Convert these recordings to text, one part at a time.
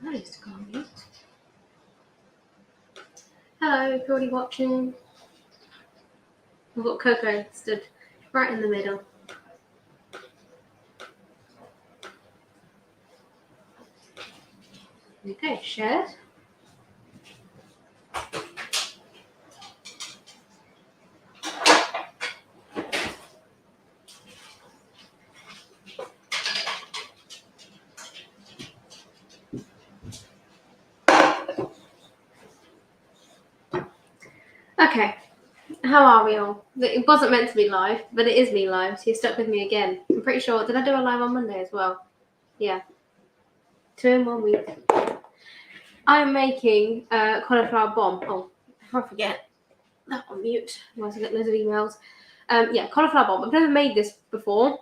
That is great. Hello, if you're already watching. We've got Coco stood right in the middle. Okay, shared. Okay, how are we all? It wasn't meant to be live, but it is me live, so you're stuck with me again. I'm pretty sure, did I do a live on Monday as well? Yeah. 2 in 1 week. I'm making cauliflower bomb. Oh, before I forget, that on mute. Otherwise I get loads of emails. Yeah, cauliflower bomb. I've never made this before,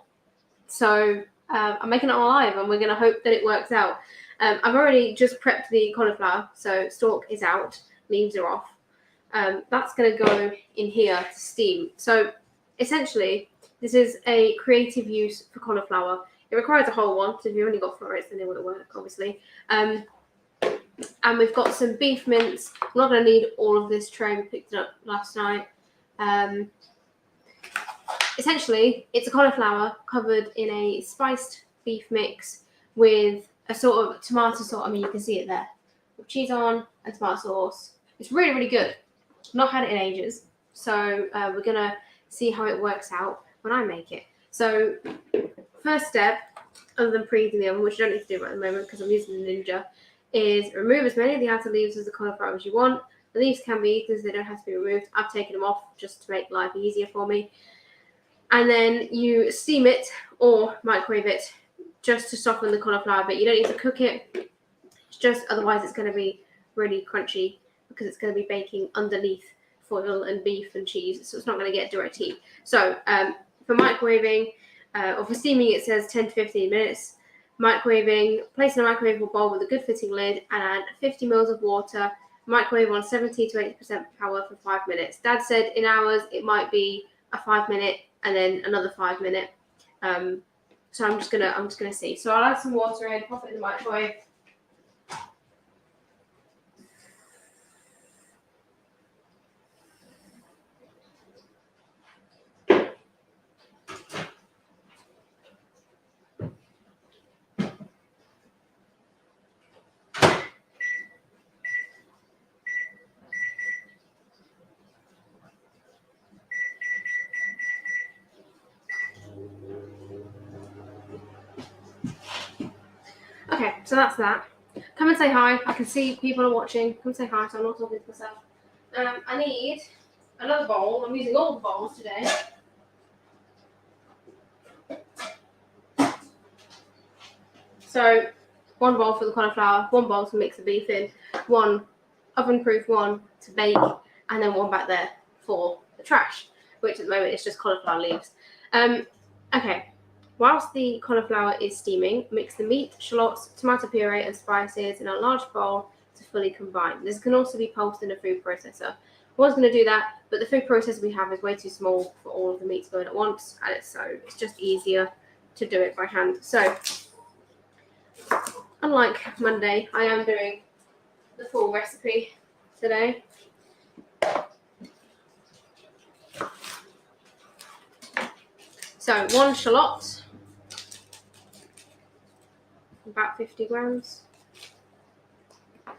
so I'm making it on live, and we're going to hope that it works out. I've already just prepped the cauliflower, so stalk is out, leaves are off. That's going to go in here to steam. So essentially, this is a creative use for cauliflower. It requires a whole one, so if you've only got florets, then it wouldn't work, obviously. And we've got some beef mince. We're not going to need all of this tray. We picked it up last night. Essentially, it's a cauliflower covered in a spiced beef mix with a sort of tomato sauce. I mean, you can see it there. With cheese on and tomato sauce. It's really, really good. I've not had it in ages. So we're going to see how it works out when I make it. So first step, other than preheating the oven, which you don't need to do right at the moment because I'm using the Ninja, is remove as many of the outer leaves of the cauliflower as you want. The leaves can be eaten, they don't have to be removed. I've taken them off just to make life easier for me. And then you steam it or microwave it just to soften the cauliflower a bit. You don't need to cook it. It's just, otherwise it's going to be really crunchy because it's going to be baking underneath foil and beef and cheese, so it's not going to get direct heat. So for microwaving, or for steaming, it says 10 to 15 minutes. Microwaving, place in a microwavable bowl with a good fitting lid and add 50 ml of water. Microwave on 70 to 80% power for 5 minutes. Dad said in hours it might be a 5 minute and then another 5 minute. So I'm just gonna see. So I'll add some water in, pop it in the microwave. Okay, so that's that. Come and say hi. I can see people are watching. Come say hi, so I'm not talking to myself. I need another bowl. I'm using all the bowls today. So 1 bowl for the cauliflower, 1 bowl to mix the beef in, 1 oven-proof one to bake, and then 1 back there for the trash, which at the moment is just cauliflower leaves. Okay. Whilst the cauliflower is steaming, mix the meat, shallots, tomato puree, and spices in a large bowl to fully combine. This can also be pulsed in a food processor. I was going to do that, but the food processor we have is way too small for all of the meats going at once, and it's just easier to do it by hand. So, unlike Monday, I am doing the full recipe today. So 1 shallot, about 50 grams. I'm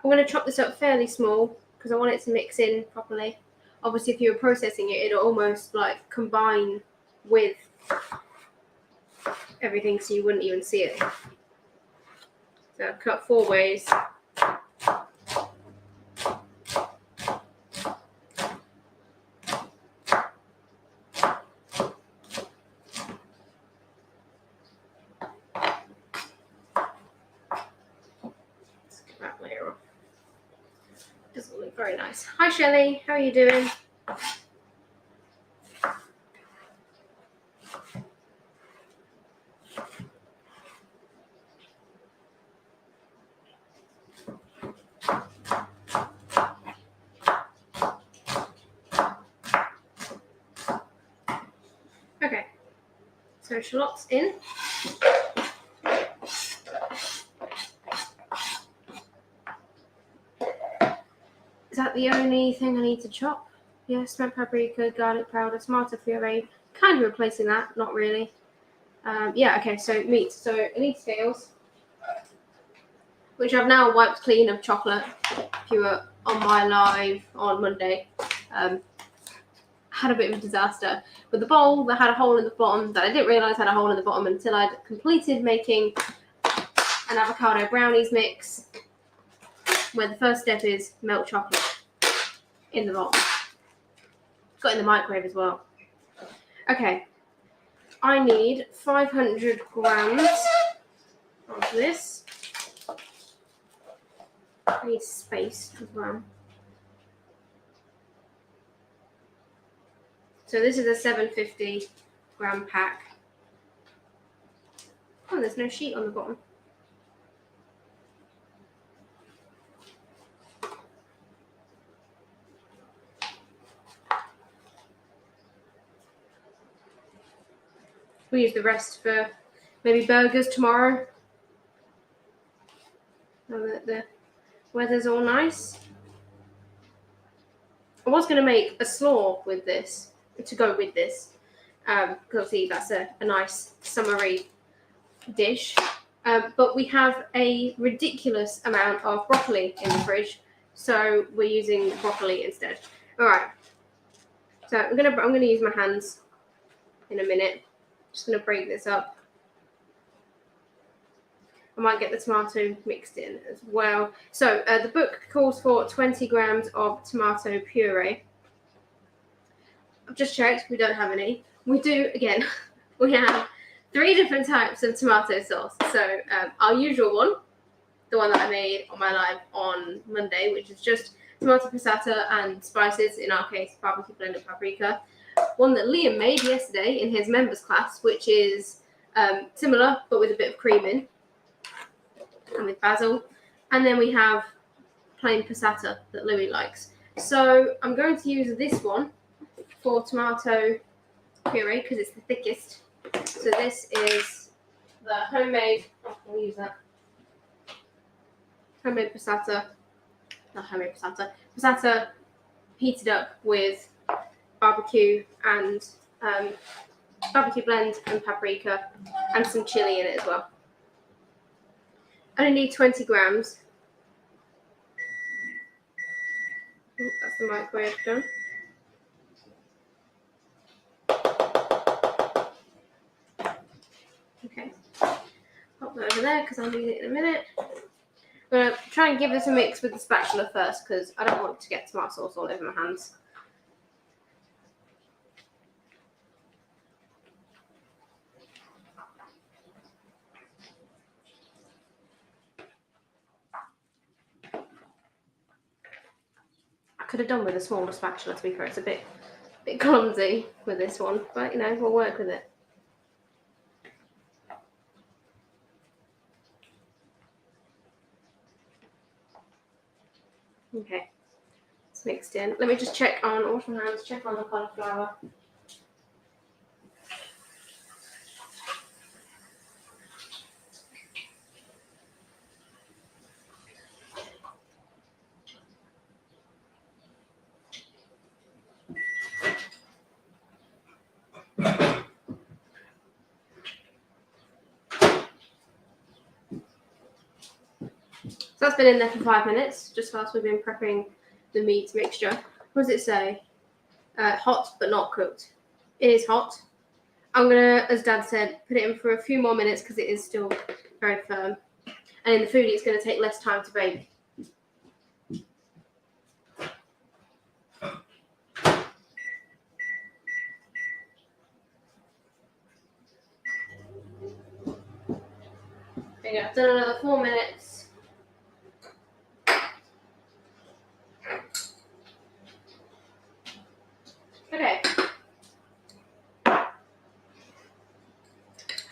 going to chop this up fairly small because I want it to mix in properly. Obviously, if you were processing it, it'll almost like combine with everything, so you wouldn't even see it. So I've cut 4 ways. Doesn't look very nice. Hi Shelley, how are you doing? French shallots in. Is that the only thing I need to chop? Yeah, smoked paprika, garlic powder, tomato puree. Kind of replacing that, not really. Yeah, okay, so meat. So I need scales, which I've now wiped clean of chocolate. If you were on my live on Monday, had a bit of a disaster with the bowl that had a hole in the bottom that I didn't realise had a hole in the bottom until I'd completed making an avocado brownies mix, where the first step is melt chocolate in the bottom. Got in the microwave as well. Okay, I need 500 grams of this. I need space as well. So this is a 750 gram pack. Oh, there's no sheet on the bottom. We'll use the rest for maybe burgers tomorrow. Now that the weather's all nice. I was going to make a slaw with this, to go with this, because obviously that's a nice summery dish. But we have a ridiculous amount of broccoli in the fridge, so we're using broccoli instead. All right. So I'm gonna use my hands in a minute. Just gonna break this up. I might get the tomato mixed in as well. So the book calls for 20 grams of tomato puree. I've just checked, we don't have any. We do, again, we have 3 different types of tomato sauce. So our usual one, the one that I made on my live on Monday, which is just tomato passata and spices, in our case, barbecue blended paprika. One that Liam made yesterday in his members class, which is similar, but with a bit of cream in, and with basil. And then we have plain passata that Louis likes. So I'm going to use this one for tomato puree because it's the thickest. So this is the homemade, I'll use that, homemade passata, not homemade passata, passata heated up with barbecue and barbecue blend and paprika and some chili in it as well. I only need 20 grams. Oh, that's the microwave done. Okay, pop that over there because I'll need it in a minute. I'm going to try and give this a mix with the spatula first because I don't want to get tomato sauce all over my hands. I could have done with a smaller spatula, to be fair. It's a bit clumsy with this one, but you know, we'll work with it. Okay, it's mixed in. Let me just check on, wash my hands, check on the cauliflower. So that's been in there for 5 minutes, just whilst we've been prepping the meat mixture. What does it say? Hot but not cooked. It is hot. I'm going to, as Dad said, put it in for a few more minutes because it is still very firm. And in the foodie, it's going to take less time to bake. There you go. I've done another 4 minutes. Okay.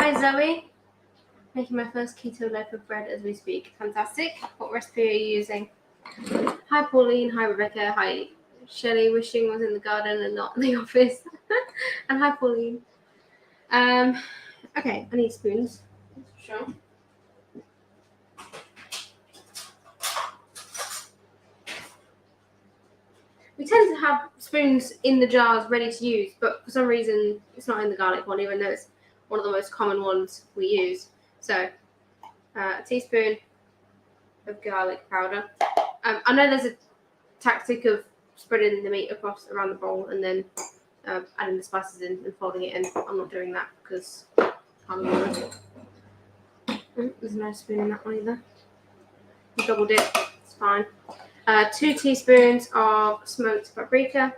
Hi Zoe. Making my first keto loaf of bread as we speak. Fantastic. What recipe are you using? Hi Pauline. Hi Rebecca. Hi Shelley. Wishing was in the garden and not in the office. And hi Pauline. Okay, I need spoons. Sure. We tend to have spoons in the jars ready to use, but for some reason it's not in the garlic one, even though it's one of the most common ones we use. So, a teaspoon of garlic powder. I know there's a tactic of spreading the meat across around the bowl and then adding the spices in and folding it in. I'm not doing that because I'm not. There's no spoon in that one either. Double dip, it's fine. 2 teaspoons of smoked paprika.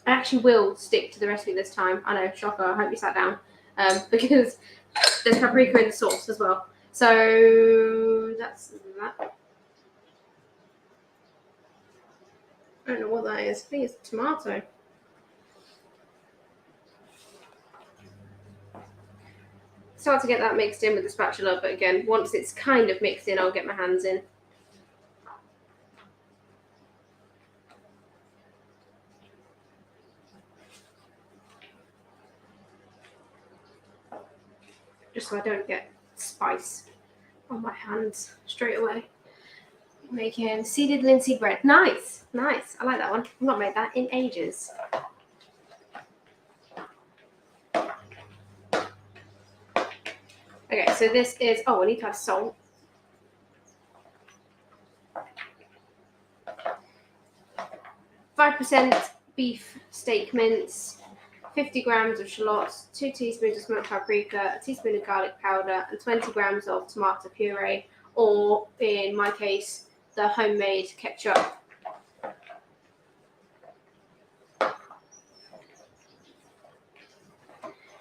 I actually will stick to the recipe this time. I know, shocker, I hope you sat down. Because there's paprika in the sauce as well. So that's that. I don't know what that is. I think it's tomato. Start to get that mixed in with the spatula, but again, once it's kind of mixed in, I'll get my hands in. Just so I don't get spice on my hands straight away. Making seeded linseed bread. Nice, nice. I like that one. I've not made that in ages. Okay, so this is, I need to add salt. %5 beef steak mince, 50 grams of shallots, 2 teaspoons of smoked paprika, a teaspoon of garlic powder, and 20 grams of tomato puree, or in my case, the homemade ketchup.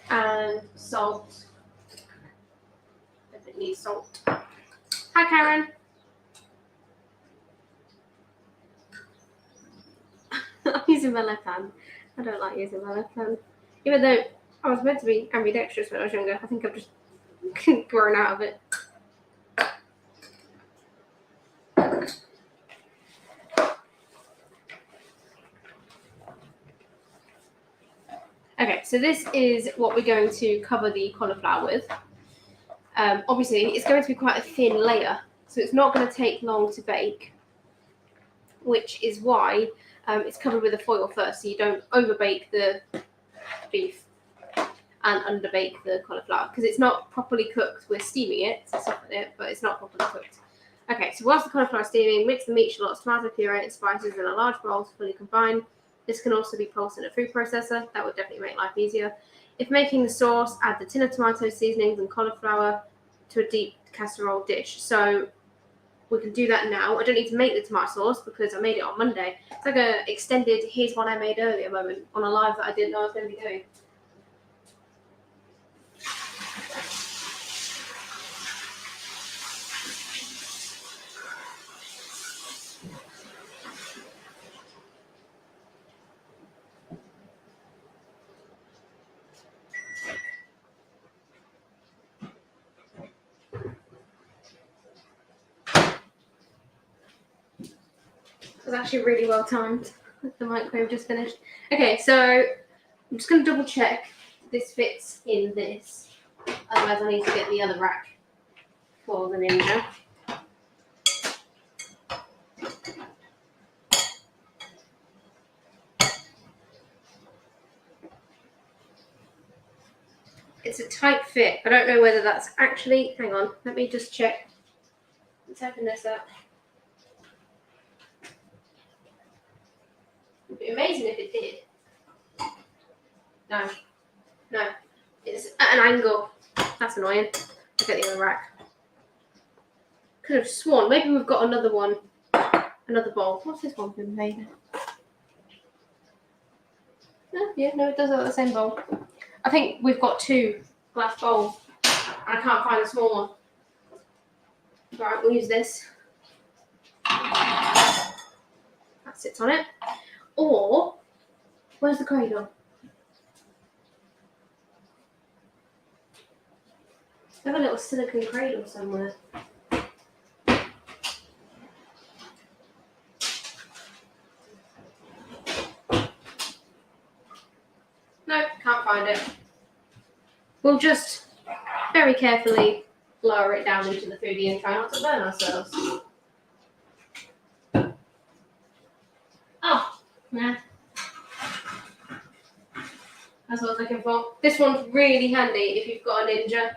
And salt. If it needs salt. Hi, Karen. I'm using my left hand. I don't like using my left hand. Even though I was meant to be ambidextrous when I was younger, I think I've just grown out of it. Okay, so this is what we're going to cover the cauliflower with. Obviously, it's going to be quite a thin layer, so it's not going to take long to bake, which is why it's covered with a foil first, so you don't overbake the beef and underbake the cauliflower, because it's not properly cooked. We're steaming it to soften it, but it's not properly cooked. Okay, so whilst the cauliflower is steaming, mix the meat, shallots, tomato puree, and spices in a large bowl to fully combine. This can also be pulsed in a food processor. That would definitely make life easier. If making the sauce, add the tin of tomato seasonings and cauliflower to a deep casserole dish. So we can do that now. I don't need to make the tomato sauce because I made it on Monday. It's like an extended here's one I made earlier moment on a live that I didn't know I was going to be doing. It was actually really well timed. The microwave just finished. Okay, so I'm just going to double check this fits in this. Otherwise, I need to get the other rack for the Ninja. It's a tight fit. I don't know whether that's actually... Hang on, let me just check. Let's open this up. It'd be amazing if it did. No. It's at an angle. That's annoying. I'll get the other rack. Could have sworn. Maybe we've got another one. Another bowl. What's this one been made? No, it does look like the same bowl. I think we've got 2 glass bowls. And I can't find a small one. Right, we'll use this. That sits on it. Or, where's the cradle? I have a little silicone cradle somewhere. No, can't find it. we'll just very carefully lower it down into the foodie and try not to burn ourselves. Oh, nah. That's what I was looking for. This one's really handy if you've got a Ninja.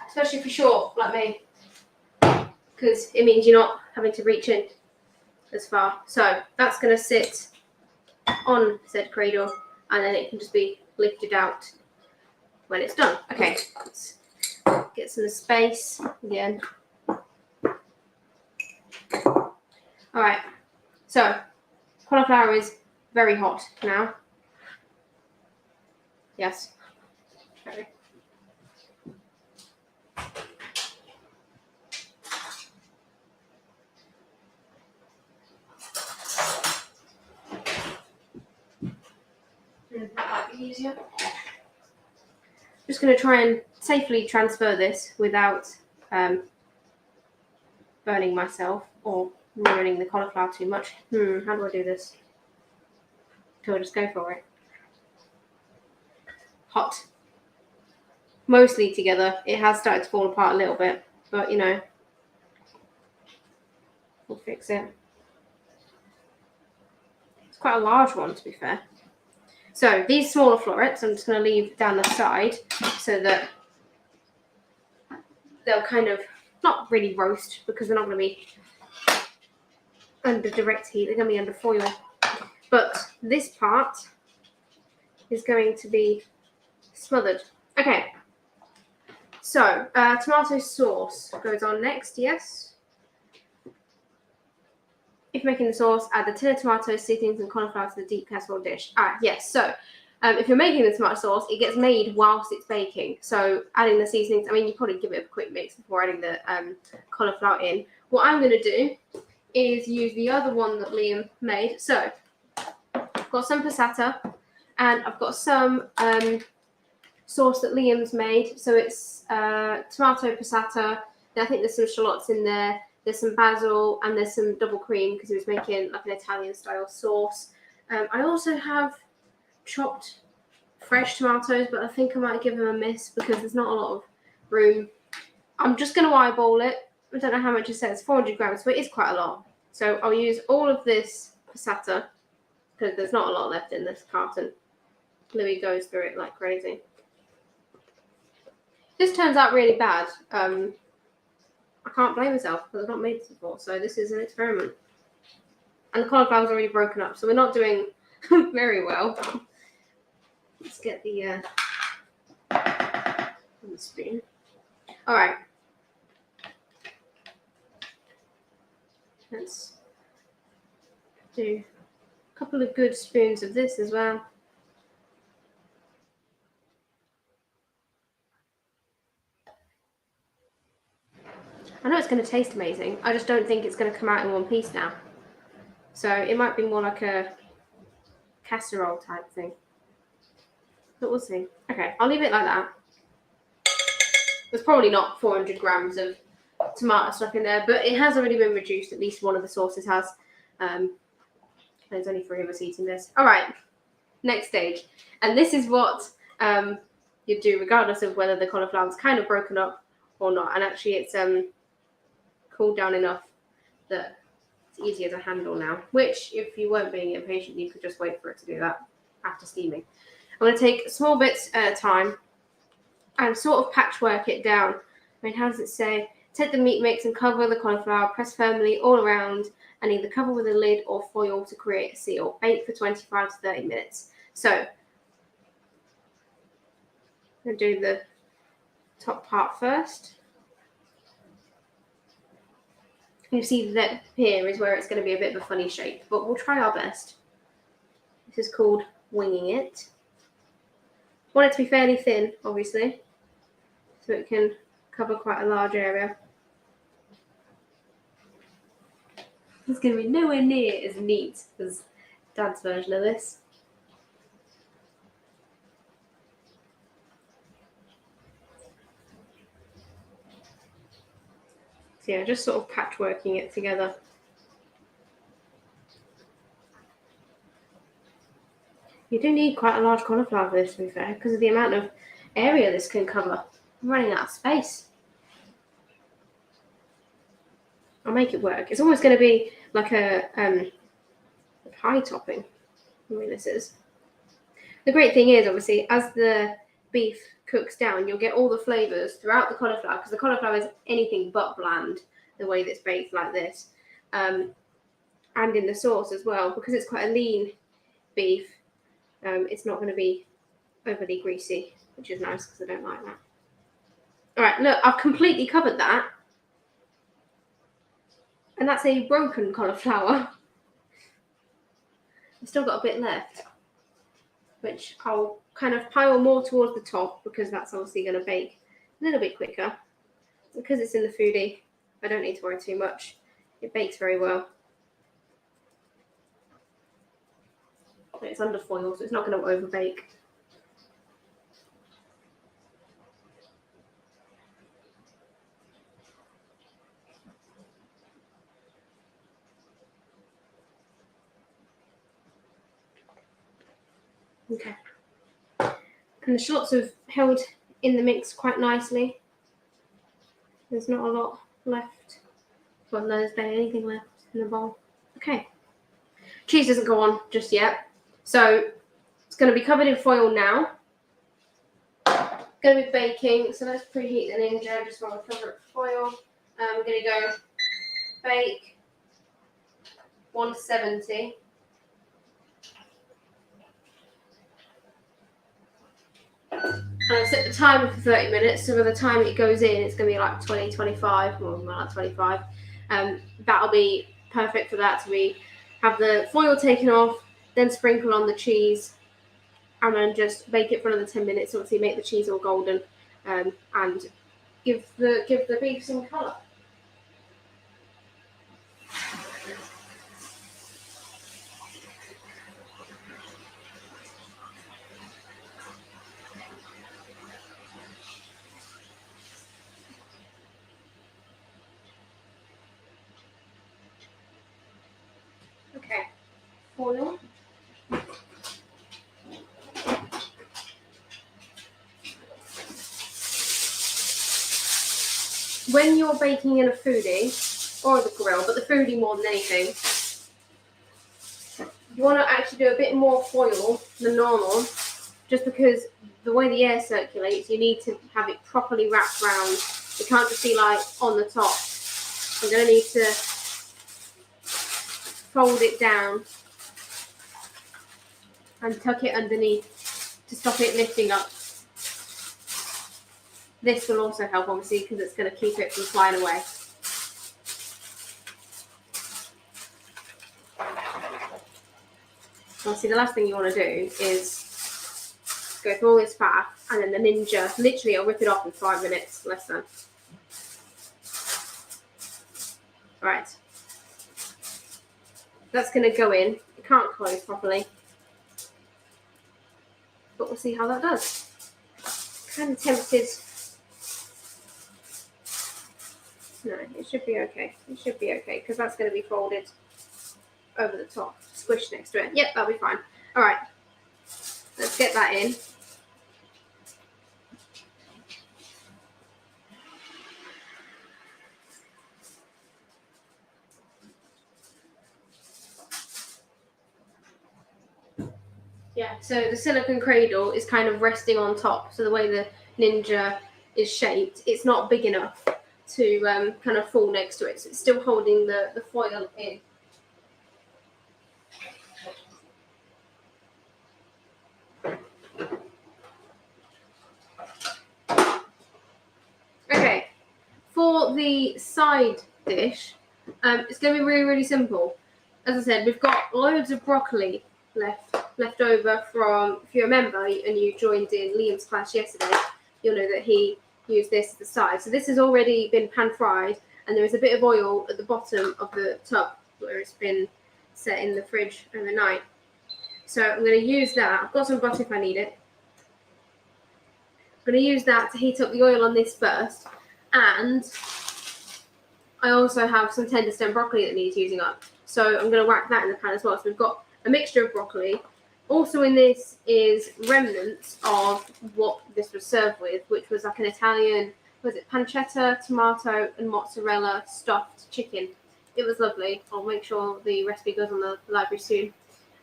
Especially if you're short, like me. Because it means you're not having to reach in as far. So that's going to sit on said cradle, and then it can just be lifted out when it's done. Okay, let's get some space again. Alright, so cauliflower is very hot now. Yes, very. That might be easier. Just going to try and safely transfer this without burning myself or ruining the cauliflower too much. How do I do this? Do I just go for it? Hot. Mostly together. It has started to fall apart a little bit, but you know, we'll fix it. It's quite a large one, to be fair. So these smaller florets, I'm just going to leave down the side so that they'll kind of not really roast because they're not going to be under direct heat. They're going to be under foil. But this part is going to be smothered. Okay. So tomato sauce goes on next. Yes. If making the sauce, add the tin of tomatoes, seasonings, and cauliflower to the deep casserole dish. Yes. So if you're making the tomato sauce, it gets made whilst it's baking. So adding the seasonings, I mean, you probably give it a quick mix before adding the cauliflower in. What I'm going to do is use the other one that Liam made. So I've got some passata, and I've got some sauce that Liam's made. So it's tomato passata. I think there's some shallots in there. There's some basil, and there's some double cream because he was making like an Italian style sauce. I also have chopped fresh tomatoes, but I think I might give them a miss because there's not a lot of room. I'm just going to eyeball it. I don't know how much it says, 400 grams, but it is quite a lot. So I'll use all of this passata because there's not a lot left in this carton. Louis goes through it like crazy. This turns out really bad. I can't blame myself because I've not made this before, so this is an experiment. And the cauliflower's already broken up, so we're not doing very well. Let's get the spoon. All right. Let's do a couple of good spoons of this as well. I know it's going to taste amazing. I just don't think it's going to come out in one piece now. So it might be more like a casserole type thing. But we'll see. Okay, I'll leave it like that. There's probably not 400 grams of tomato stuff in there, but it has already been reduced. At least one of the sauces has. There's only 3 of us eating this. All right, next stage. And this is what you do regardless of whether the cauliflower's kind of broken up or not. And actually it's cooled down enough that it's easier to handle now, which if you weren't being impatient, you could just wait for it to do that after steaming. I'm going to take small bits at a time and sort of patchwork it down. I mean, how does it say? Take the meat mix and cover the cauliflower, press firmly all around, and either cover with a lid or foil to create a seal. Bake for 25 to 30 minutes. So, I'm going to do the top part first. You see that here is where it's going to be a bit of a funny shape, but we'll try our best. This is called winging it. Want it to be fairly thin, obviously, so it can cover quite a large area. It's going to be nowhere near as neat as Dad's version of this. So yeah, just sort of patchworking it together. You do need quite a large cauliflower for this, to be fair, because of the amount of area this can cover. I'm running out of space. I'll make it work. It's almost going to be like a pie topping. I mean, this is. The great thing is, obviously, as the beef cooks down, you'll get all the flavours throughout the cauliflower, because the cauliflower is anything but bland, the way that's baked like this. And in the sauce as well, because it's quite a lean beef, it's not going to be overly greasy, which is nice because I don't like that. All right, look, I've completely covered that. And that's a broken cauliflower. I've still got a bit left, which I'll kind of pile more towards the top because that's obviously going to bake a little bit quicker. Because it's in the foodie, I don't need to worry too much. It bakes very well. It's under foil, so it's not going to overbake. Okay. And the shallots have held in the mix quite nicely. There's not a lot left. Well, no, there's barely anything left in the bowl. Okay. Cheese doesn't go on just yet. So it's going to be covered in foil now. Going to be baking. So let's preheat the Ninja just while we cover it with foil. We're going to go bake 170. And I set the timer for 30 minutes, so by the time it goes in, it's going to be like 20, 25, more like 25. That'll be perfect for that. So we have the foil taken off, then sprinkle on the cheese, and then just bake it for another 10 minutes. Obviously, make the cheese all golden, and give the beef some colour. Okay, foil. When you're baking in a foodie, or the grill, but the foodie more than anything, you want to actually do a bit more foil than normal, just because the way the air circulates, you need to have it properly wrapped around. It can't just be like on the top. I'm going to need to fold it down and tuck it underneath to stop it lifting up. This will also help, obviously, because it's going to keep it from flying away. Obviously, the last thing you want to do is go through all this fat, and then the Ninja, literally, I'll rip it off in 5 minutes, less than. Right. That's going to go in. It can't close properly. But we'll see how that does. Kind of tempted. No, it should be okay. It should be okay, because that's going to be folded over the top, squished next to it. Yep, that'll be fine. All right, let's get that in. Yeah, so the silicone cradle is kind of resting on top. So the way the Ninja is shaped, it's not big enough to kind of fall next to it. So it's still holding the foil in. Okay, for the side dish, it's going to be really, really simple. As I said, we've got loads of broccoli left over from, if you remember, and you joined in Liam's class yesterday, you'll know that he used this as the side. So this has already been pan fried, and there is a bit of oil at the bottom of the tub where it's been set in the fridge overnight. So I'm going to use that. I've got some butter if I need it. I'm going to use that to heat up the oil on this first, and I also have some tender stem broccoli that needs using up. So I'm going to whack that in the pan as well. So we've got a mixture of broccoli, Also in this is remnants of what this was served with, which was like an Italian, was it pancetta, tomato and mozzarella stuffed chicken. It was lovely. I'll make sure the recipe goes on the library soon.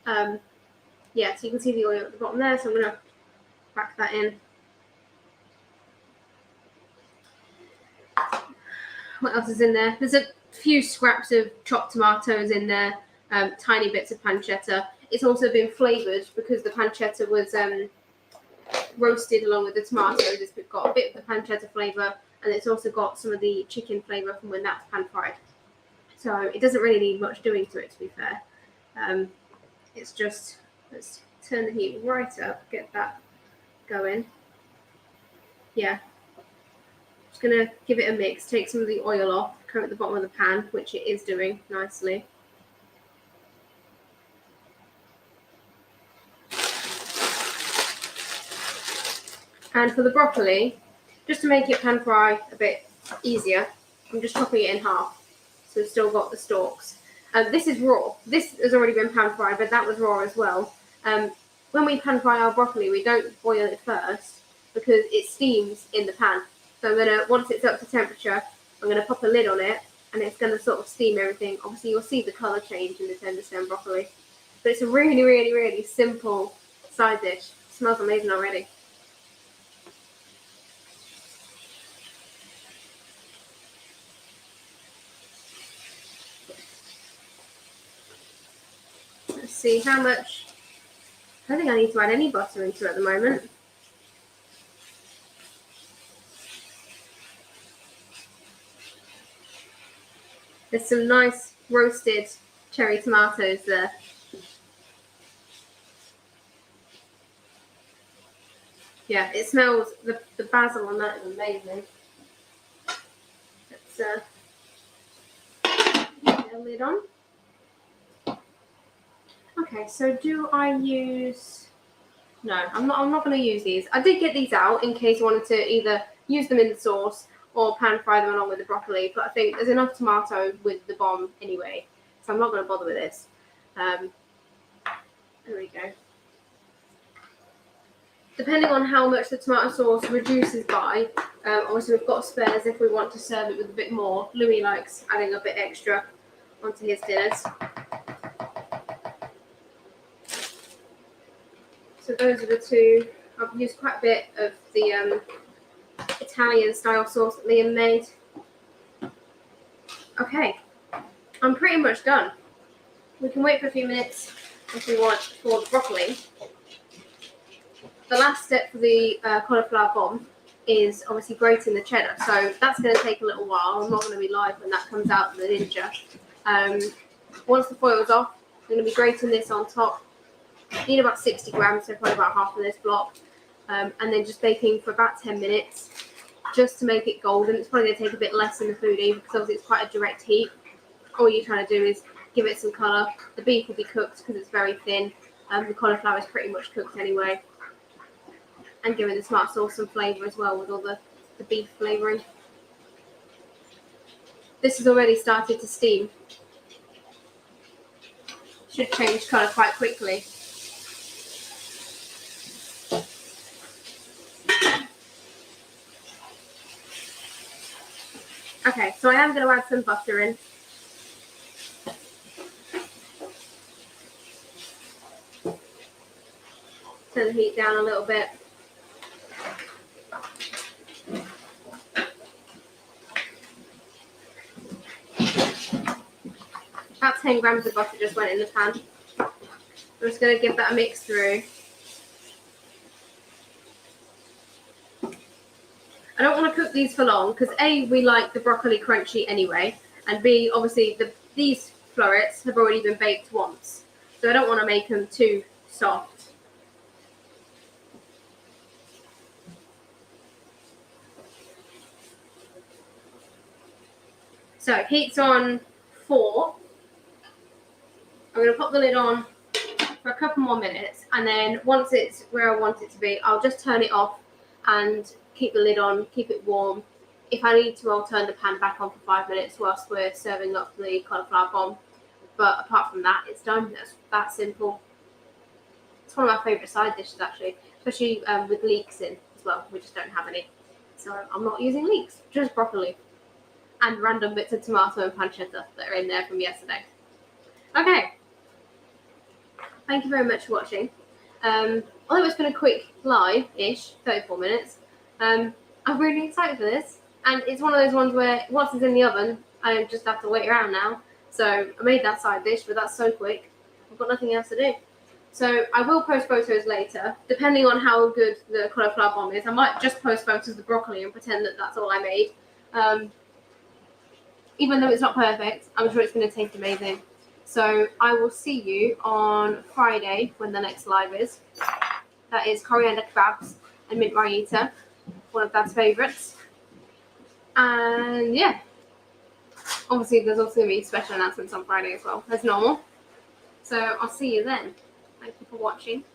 Yeah, so you can see the oil at the bottom there, so I'm going to crack that in. What else is in there? There's a few scraps of chopped tomatoes in there, tiny bits of pancetta. It's also been flavoured because the pancetta was roasted along with the tomatoes. It's got a bit of the pancetta flavour, and it's also got some of the chicken flavour from when that's pan fried. So it doesn't really need much doing to it, to be fair. It's just, let's turn the heat right up, get that going. Yeah. Just going to give it a mix, take some of the oil off, coat the bottom of the pan, which it is doing nicely. And for the broccoli, just to make it pan fry a bit easier, I'm just chopping it in half. So we've still got the stalks. This is raw. This has already been pan fried, but that was raw as well. When we pan fry our broccoli, we don't boil it first because it steams in the pan. So I'm gonna, once it's up to temperature, I'm gonna pop a lid on it, and it's gonna sort of steam everything. Obviously, you'll see the colour change in the tender stem broccoli. But it's a really, really, really simple side dish. It smells amazing already. Let's see how much. I don't think I need to add any butter into it at the moment. There's some nice roasted cherry tomatoes there. Yeah, it smells, the basil on that is amazing. Let's get a lid on. Okay, so do I use... No, I'm not going to use these. I did get these out in case I wanted to either use them in the sauce or pan fry them along with the broccoli, but I think there's enough tomato with the bomb anyway, so I'm not going to bother with this. There we go. Depending on how much the tomato sauce reduces by, obviously we've got spares if we want to serve it with a bit more. Louis likes adding a bit extra onto his dinners. So those are the two. I've used quite a bit of the Italian style sauce that Liam made. Okay, I'm pretty much done. We can wait for a few minutes if we want for the broccoli. The last step for the cauliflower bomb is obviously grating the cheddar. So that's going to take a little while. I'm not going to be live when that comes out in the Ninja. Once the foil's off, I'm going to be grating this on top. I need about 60 grams, so probably about half of this block. And then just baking for about 10 minutes just to make it golden. It's probably going to take a bit less in the foodie because obviously it's quite a direct heat. All you're trying to do is give it some colour. The beef will be cooked because it's very thin. The cauliflower is pretty much cooked anyway. And giving the tomato sauce some flavour as well with all the beef flavouring. This has already started to steam. Should change colour quite quickly. Okay, so I am going to add some butter in. Turn the heat down a little bit. About 10 grams of butter just went in the pan. I'm just going to give that a mix through. I don't want to cook these for long because A, we like the broccoli crunchy anyway, and B, obviously these florets have already been baked once, so I don't want to make them too soft. So heat's on 4. I'm going to pop the lid on for a couple more minutes, and then once it's where I want it to be, I'll just turn it off and keep the lid on, keep it warm. If I need to, I'll turn the pan back on for 5 minutes whilst we're serving up the cauliflower bomb. But apart from that, it's done. That's that simple. It's one of my favourite side dishes actually, especially with leeks in as well. We just don't have any, so I'm not using leeks, just broccoli and random bits of tomato and pancetta that are in there from yesterday. Okay, thank you very much for watching. Although it's been a quick live-ish, 34 minutes, I'm really excited for this. And it's one of those ones where once it's in the oven, I just have to wait around now. So I made that side dish, but that's so quick. I've got nothing else to do. So I will post photos later, depending on how good the cauliflower bomb is. I might just post photos of the broccoli and pretend that that's all I made. Even though it's not perfect, I'm sure it's going to taste amazing. So I will see you on Friday when the next live is. That is coriander kebabs and mint raita, one of Dad's favourites. And yeah, obviously there's also going to be special announcements on Friday as well, as normal. So I'll see you then. Thank you for watching.